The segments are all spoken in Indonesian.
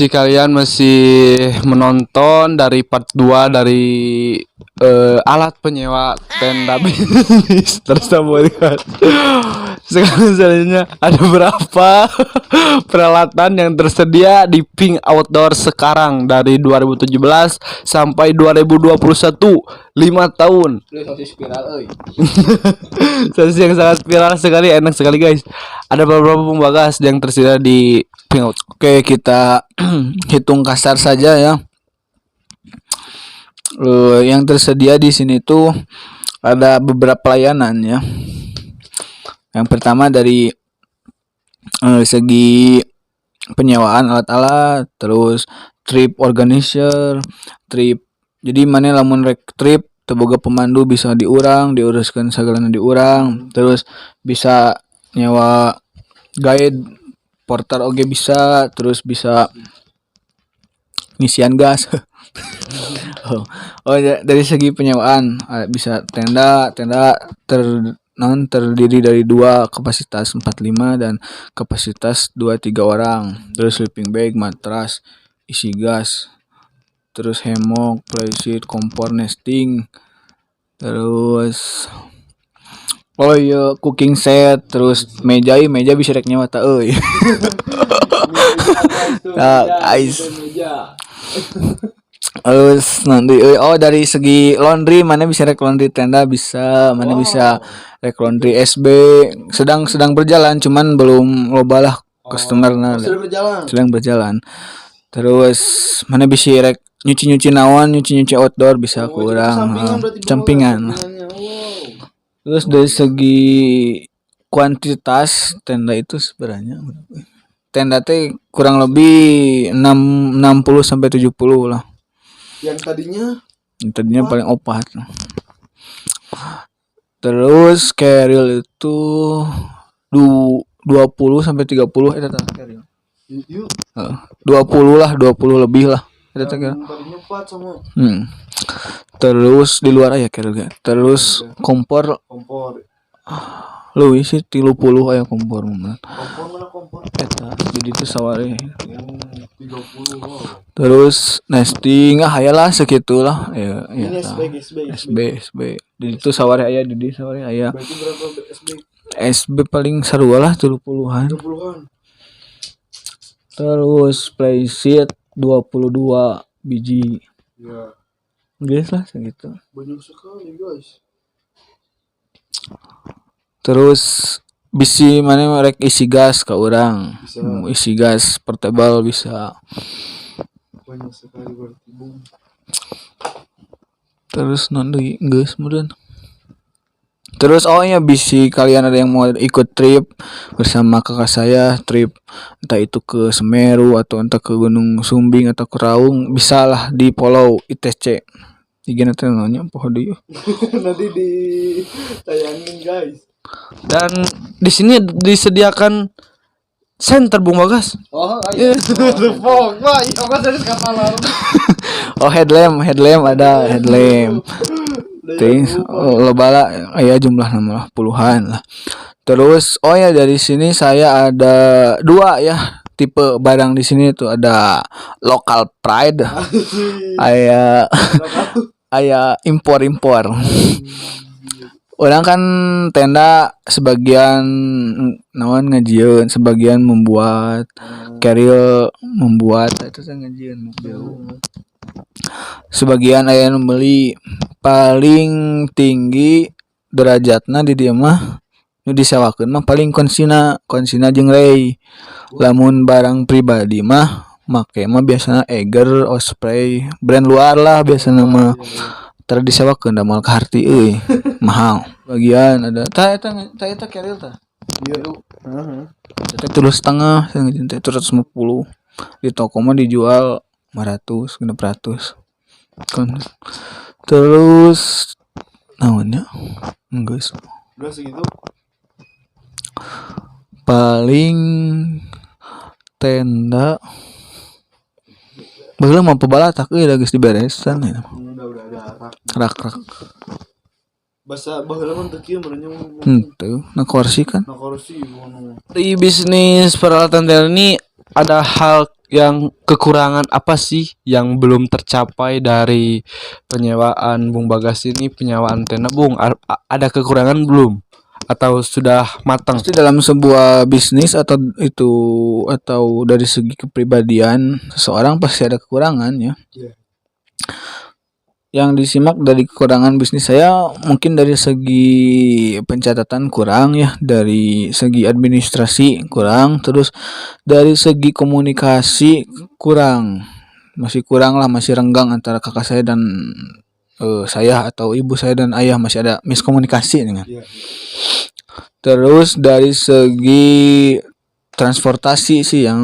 Kalian masih menonton dari part 2 dari alat penyewa tenda bisnis tersebut kan. Sekarang selanjutnya ada berapa peralatan yang tersedia di Pink Outdoor sekarang dari 2017 sampai 2021, 5 tahun. Sensasi yang sangat viral sekali, enak sekali guys. Ada beberapa pembagas yang tersedia di Pink Out. Oke, kita hitung kasar saja ya. Yang tersedia di sini tuh ada beberapa layanan ya. Yang pertama dari segi penyewaan alat-alat, terus trip organizer, trip. Jadi mana lamun rek trip teboga pemandu bisa diuruskan segalana diurang, terus bisa nyewa guide porter oge bisa, terus bisa ngisian gas. Dari segi penyewaan bisa tenda terdiri dari dua, kapasitas 45 dan kapasitas 23 orang. Terus sleeping bag, matras, isi gas, terus hammock, playseat, kompor, nesting, terus cooking set, terus meja bisa rek nyewa ta euy. Guys. Terus nanti dari segi laundry mana bisa rek laundry tenda bisa, mana bisa rek laundry SB sedang berjalan cuman belum loba lah customer sedang berjalan. Terus mana bisa rek nyuci outdoor bisa kurang campingan. Terus dari segi kuantitas tenda itu sebenarnya tenda teh kurang lebih 60 sampai 70 lah. Yang tadinya paling opat. Terus carrier itu 20 sampai 30 eta tah carrier. 20 lah, 20 lebih lah. Eta tah. Terus di luar aya carrier. Terus kompor leuwih sih 30 aya kompor mah. Kompor eta jadi teh sawari. 30. Terus nesting hayalah segitulah ya. SB. Di itu sawari aya di sawari aya. Berarti berapa SB paling sarua lah 30-an. Terus playseat 22 biji. Ya. Guys lah segitu. Banyak sekali guys. Terus bisi mana rek isi gas ke orang. Isi gas portable bisa. Banyak sekali berarti. Terus nanti geus kemudian. Terus bisi kalian ada yang mau ikut trip bersama kakak saya, trip entah itu ke Semeru atau entah ke Gunung Sumbing atau ke Raung, bisa lah di follow ITC. IG nanti namanya apa dia? Nanti ditayangin guys. Dan di sini disediakan center Bung Bagas. Headlamp ada headlamp. Lebala jumlah nama puluhan lah. Terus dari sini saya ada 2 ya tipe barang di sini tuh, ada local pride. Aya impor. Orang kan tenda sebagian naon ngajieun, sebagian membuat carrier membuat itu saya ngajieun sebagian aya nu beli paling tinggi derajatna di dieu mah nu disewakeun mah paling konsina jeung Ray. Lamun barang pribadi mah make mah biasana Eiger, Osprey, brand luar lah biasana mah. Tara disewakeun da moal kaharti euy. Mahal. Bagian ada eta carrier tah. Iya. Eta 3,5 jeung 350. Di toko mah dijual 500, 600. Terus naonnya? Geus segitu. Paling tenda baheula mah pebalatak euy da geus diberesan ya. Rak. Bahasa baheula mah teu kieu meureun henteu na kursi kan. Na kursi Di bisnis peralatan tenda ini ada hal yang kekurangan apa sih yang belum tercapai dari penyewaan Bung Bagas ini, penyewaan antena Bung? Ada kekurangan belum? Atau sudah matang? Pasti dalam sebuah bisnis atau dari segi kepribadian seseorang pasti ada kekurangan ya. Iya. Yang disimak dari kekurangan bisnis saya mungkin dari segi pencatatan kurang ya, dari segi administrasi kurang, terus dari segi komunikasi kurang, masih kurang lah, masih renggang antara kakak saya dan saya, atau ibu saya dan ayah, masih ada miskomunikasi dengan. Iya. Terus dari segi transportasi sih yang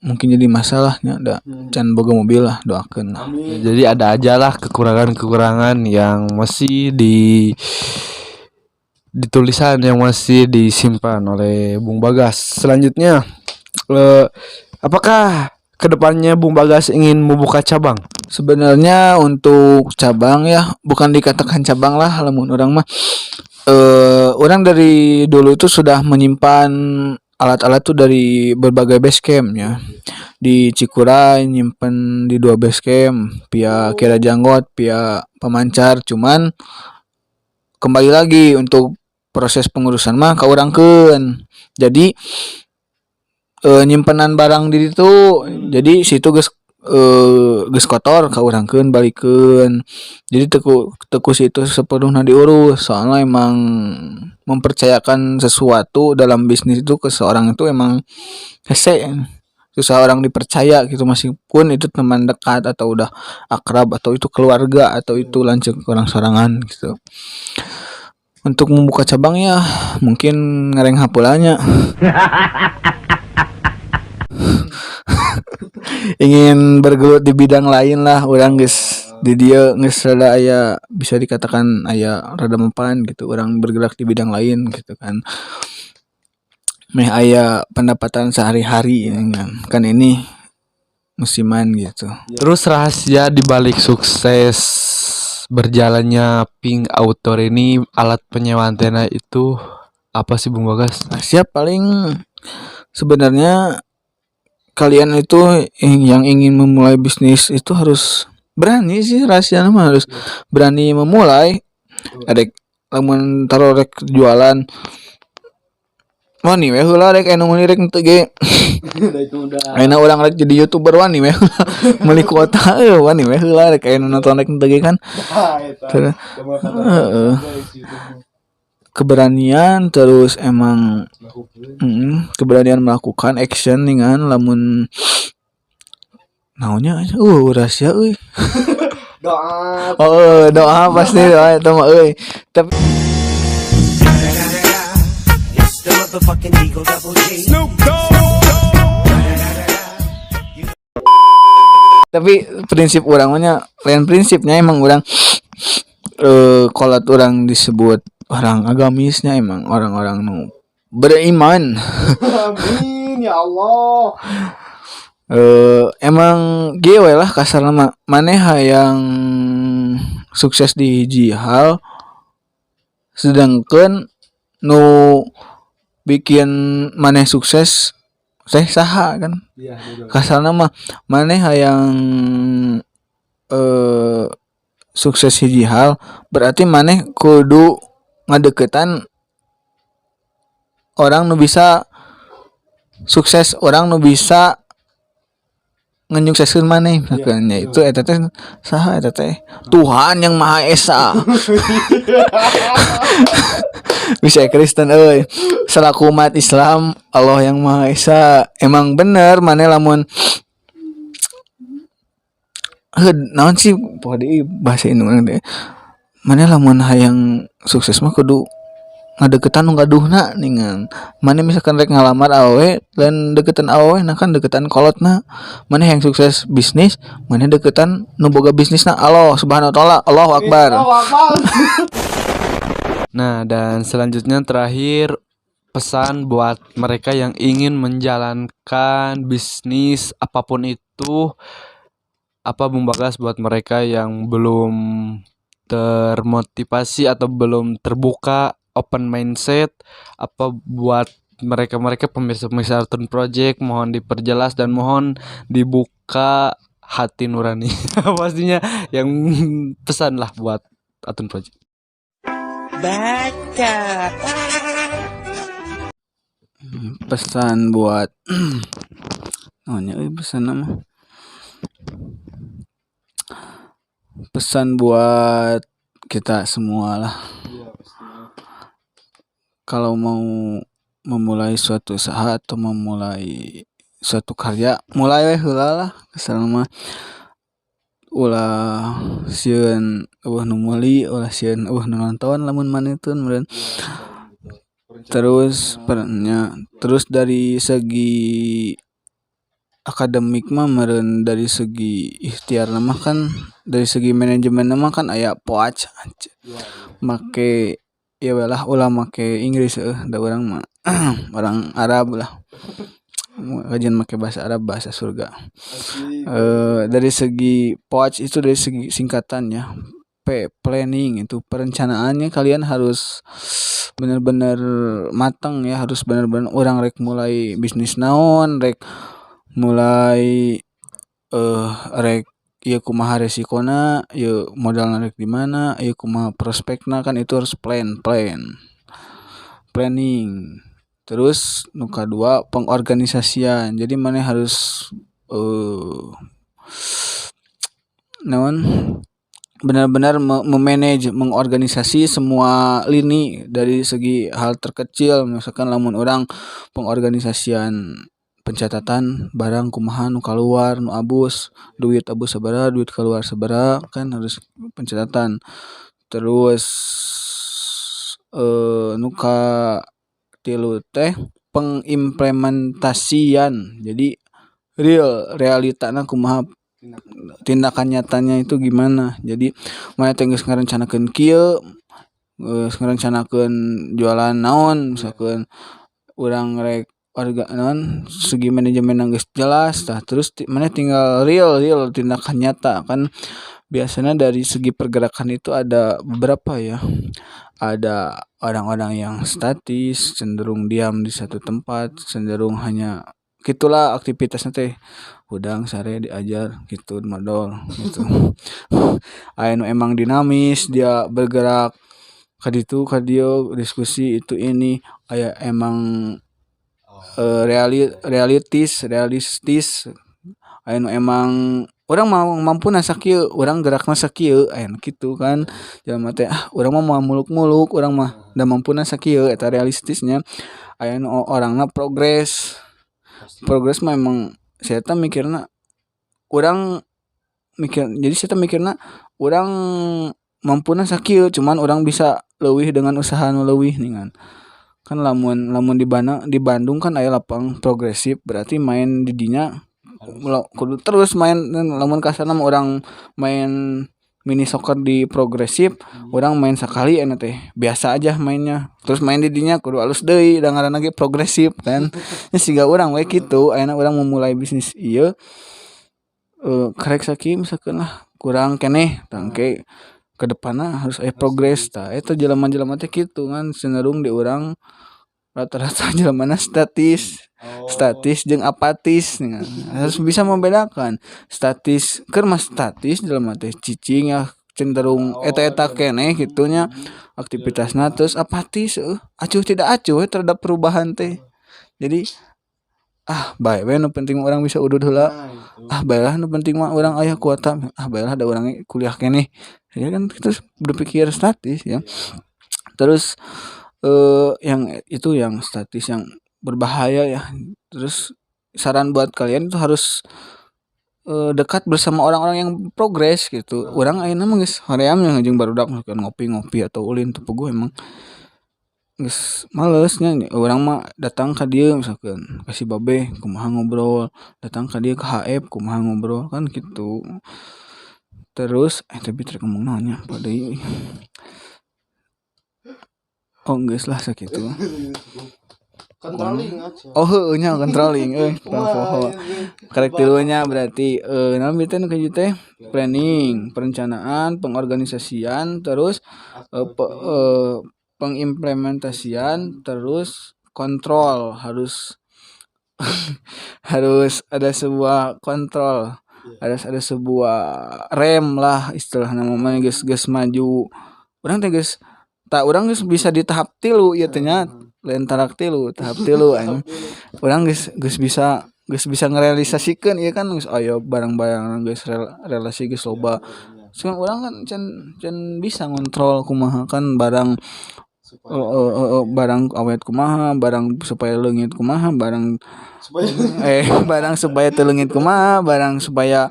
mungkin jadi masalahnya, ada can boga mobil lah, doakeun lah. Amin. Jadi ada aja lah kekurangan-kekurangan yang masih di tulisan yang masih disimpan oleh Bung Bagas. Selanjutnya, apakah kedepannya Bung Bagas ingin membuka cabang? Sebenarnya untuk cabang ya, bukan dikatakan cabang lah, lamun orang mah orang dari dulu itu sudah menyimpan alat-alat tuh dari berbagai base camp ya. Di Cikuray nyimpen di 2 base camp, via Kira Janggot, via Pemancar. Cuman kembali lagi untuk proses pengurusan mah ka urangkeun. Jadi nyimpenan barang di itu, jadi situ geus kotor ka urangkeun balikeun. Jadi teku situ sepenuhnya diurus, soalnya emang mempercayakan sesuatu dalam bisnis itu ke seorang itu emang hese, susah orang dipercaya gitu, meskipun itu teman dekat atau udah akrab atau itu keluarga atau itu lanjut orang sorangan gitu. Untuk membuka cabang ya mungkin ngereng hapulanya. Ingin bergelut di bidang lain lah, orang geus di dia geus rada aya, bisa dikatakan aya rada mempan gitu, orang bergerak di bidang lain gitu kan. Meh aya pendapatan sehari-hari kan ini musiman gitu. Terus rahasia dibalik sukses berjalannya Pink Outdoor ini, alat penyewa antena itu apa sih Bung Bagas? Siap, paling sebenarnya kalian itu yang ingin memulai bisnis itu harus berani sih, rahasia mah harus berani memulai. Adek lamun taruh rek jualan wani we heula rek anu meuli rek teu ge. Udah itu udah. Ayeuna urang rek jadi YouTuber wani we meuli kuota wani we heula rek anu nonton rek teu ge kan. Eta. Heeh. Keberanian, terus emang keberanian melakukan action dengan lamun naonnya rahasia euy. Doa. Doa pasti doa eta mah euy. Tapi prinsip urang mah lain prinsipnya, emang urang kolot orang disebut orang agamisnya emang orang-orang nu beriman. Amin ya Allah. Emang gue lah kasarna mah, maneh hayang sukses di hiji hal, sedangkan nu bikin maneh sukses teh saha kan. Iya, betul. Kasarna mah maneh hayang sukses hiji hal, berarti maneh kudu ngadeketan orang nu bisa sukses, orang nu bisa ngenyukseskeun maneh makanya itu eta teh saha eta teh Tuhan yang Maha Esa. Bisa Kristen euy, selaku umat Islam Allah yang Maha Esa. Emang bener maneh lamun naon sih poho deui bahasa Indonesia teh, maneh lamun hayang sukses mah kudu ngadeketan nu gaduhna ningan. Maneh misalkan rek ngalamar awewe lain deketan awewe, nah kan deketan kolotna. Maneh yang sukses bisnis, maneh deketan nu boga bisnisna Allah Subhanahu wa taala. Allahu Akbar. Nah, dan selanjutnya terakhir, pesan buat mereka yang ingin menjalankan bisnis apapun itu, apa Bung Bagas buat mereka yang belum termotivasi atau belum terbuka, open mindset, apa buat mereka pemirsa-pemirsa Artun Project mohon diperjelas dan mohon dibuka hati nurani pastinya yang pesan lah buat Artun Project. Pesan buat pesan nama pesan buat kita semua lah. Kalau mau memulai suatu usaha atau memulai suatu karya, mulai we heula lah. Kesana mah ulah sieun eueuh nu meuli, ulah sieun eueuh nu nonton lamun manehkeun meureun. Terus dari segi akademik mah meureun, dari segi ikhtiar mah kan, dari segi manajemen mah kan aya POAC make ya lah ulah make Inggris da urang mah orang Arab lah kajian make bahasa Arab, bahasa surga. Dari segi POAC itu dari segi singkatannya planning, itu perencanaannya kalian harus benar-benar matang ya, harus benar-benar orang rek mulai bisnis naon, rek mulai rek ieu kumaha resikona, ieu modalna rek di mana, ieu kumaha prospekna, kan itu harus planning. Terus nu kadua pengorganisasian. Jadi maneh harus benar-benar memanage, mengorganisasi semua lini dari segi hal terkecil. Misalkan lamun orang pengorganisasian pencatatan barang kumaha nu kaluar, nu abus, duit abus sabaraha, duit keluar sabaraha, kan harus pencatatan. Terus nu katilu teh pengimplementasian. Jadi realitana kumaha, tindakan nyatanya itu gimana. Jadi mana teh geus ngarencanakeun kieu, geus ngarencanakeun jualan naon, misalkeun urang rek segi manajemen yang geus jelas tah, terus mana tinggal real tindakan nyata. Kan biasanya dari segi pergerakan itu ada beberapa ya, ada orang-orang yang statis, cenderung diam di satu tempat, cenderung hanya gitulah aktivitasnya teh udang sare diajar gitu modal gitu. Aya nu emang dinamis, dia bergerak ka ditu ka dieu, diskusi itu ini. Aya emang realistis. Aya nu emang urang mau mampuna sakieu, urang gerakna sakieu, aya nu kitu kan. Jalma teh urang mah moal muluk-muluk, urang mah da mampuna sakieu, eta realistisnya. Aya nu orangna progres mah emang saya teh mikirna jadi saya teh mikirna urang mampuna sakieu, cuman urang bisa leuwih dengan usaha nu leuwih ningan. Kan lamun di Bandung kan aya lapang progresif, berarti main di dinya kudu terus main. Lamun kasarna mah urang main mini soccer di progresif, urang main sakali anu teh biasa aja mainnya, terus main di dinya kudu alus deui da ngaranna ge progresif kan. Nya siga urang we kitu, ayeuna urang memulai bisnis ieu karek sakieu misalkeun lah kurang keneh tangke ke depanna harus aya progres tah. Eta jelema-jelema teh kitu kan, cenderung di urang rata-rata jelemana statis jeung apatis kan. Harus bisa membedakan statis, keur mah statis jelema teh cicing ya, cenderung eta-eta keneh gitunya aktivitasna. Terus apatis acuh tidak acuh terhadap perubahan teh. Jadi bae we nu penting urang bisa udud heula, baelah nu penting mah urang aya kuota, baelah da urang kuliah keneh ya kan. Terus berpikir statis ya. Terus yang itu yang statis yang berbahaya ya. Terus saran buat kalian itu harus dekat bersama orang-orang yang progres gitu. Urang ayeuna mah geus hoream jeung barudak ngopi-ngopi atau ulin teu puguh, emang geus males nya. Urang mah datang ka dieu misalkeun ka si Babe kumaha ngobrol, datang ka dieu ka HF kumaha ngobrol kan gitu. Terus tapi trek ngomong naon nya pada deui. Geus lah sakitu. Controlling aja. Heueuh nya controlling poho. Karek tilunya berarti naon teh nu kaji teh planning, perencanaan, pengorganisasian, terus pengimplementasian, terus kontrol, harus harus ada sebuah kontrol, harus ada sebuah rem lah istilah namanya geus maju. Urang teh geus urang geus bisa di tahap 3 ieu teh nya, lain tahap 3 anjing. Urang geus bisa ngerealisasikeun ieu kan geus aya barang-barang geus relasi geus loba. Cuma urang kan can bisa ngontrol kumaha kan barang barang awet kumaha, barang supaya leungit kumaha, barang supaya barang supaya teu leungit kumaha, barang supaya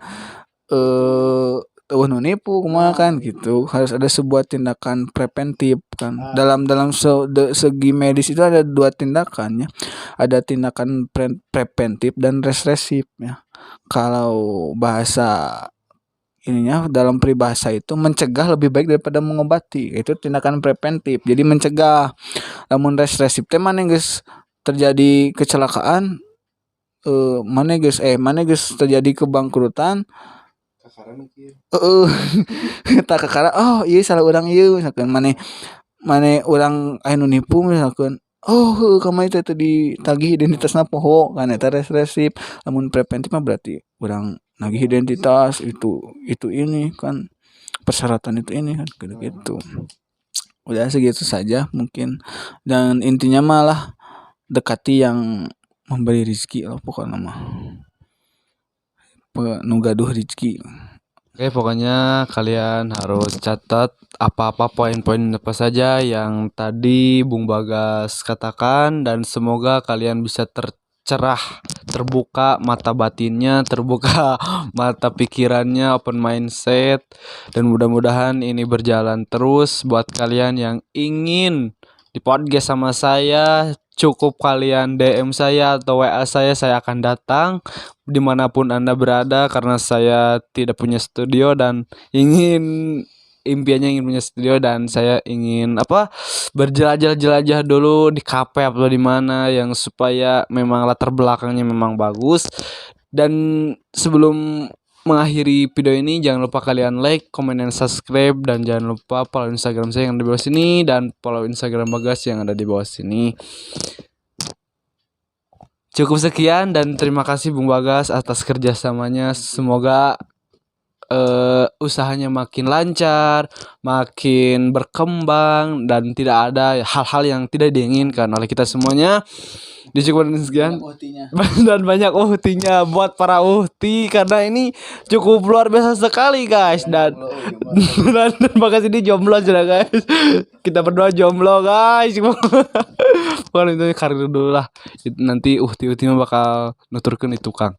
teu nu nipu kumaha kan gitu. Harus ada sebuah tindakan preventif kan. Dalam segi medis itu ada 2 tindakan ya. Ada tindakan preventif dan represif ya. Kalau bahasa ininya dalam peribahasa itu mencegah lebih baik daripada mengobati. Itu tindakan preventif. Jadi mencegah. Namun represif teh mane geus terjadi kecelakaan mane geus terjadi kebangkrutan kakaran kieu. tak kakara oh ieu salah urang ieu misalkan mane urang aya nu nipu misalkan heuh kamari teh teu ditagih identitasna poho kan eta represif. Namun preventif mah berarti urang nagih identitas itu ini kan persyaratan itu ini kan gitu. Udah segitu saja mungkin, dan intinya malah dekati yang memberi rezeki lah pokoknya mah nu gaduh rezeki. Oke, pokoknya kalian harus catat apa-apa poin-poin apa saja yang tadi Bung Bagas katakan, dan semoga kalian bisa tercerah, terbuka mata batinnya, terbuka mata pikirannya, open mindset, dan mudah-mudahan ini berjalan terus buat kalian yang ingin di podcast sama saya. Cukup kalian DM saya atau WA saya akan datang dimanapun Anda berada, karena saya tidak punya studio dan impiannya ingin punya studio, dan saya ingin berjelajah dulu di kafe atau di mana yang supaya memang latar belakangnya memang bagus. Dan sebelum mengakhiri video ini, jangan lupa kalian like, comment, dan subscribe, dan jangan lupa follow Instagram saya yang ada di bawah sini dan follow Instagram Bagas yang ada di bawah sini. Cukup sekian dan terima kasih Bung Bagas atas kerjasamanya. Semoga usahanya makin lancar, makin berkembang, dan tidak ada hal-hal yang tidak diinginkan oleh kita semuanya. Dicukupkan sekian dan banyak uhtinya buat para uhti, karena ini cukup luar biasa sekali guys. Dan Bagas ini jomblo sudah guys. Kita berdua jomblo guys. Pokoknya itu karir dulu lah. Nanti uhti mah bakal nuturkeun di tukang.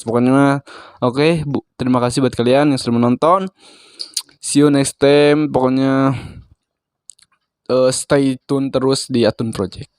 Pokoknya oke, terima kasih buat kalian yang sudah menonton. See you next time. Pokoknya stay tune terus di Atun Project.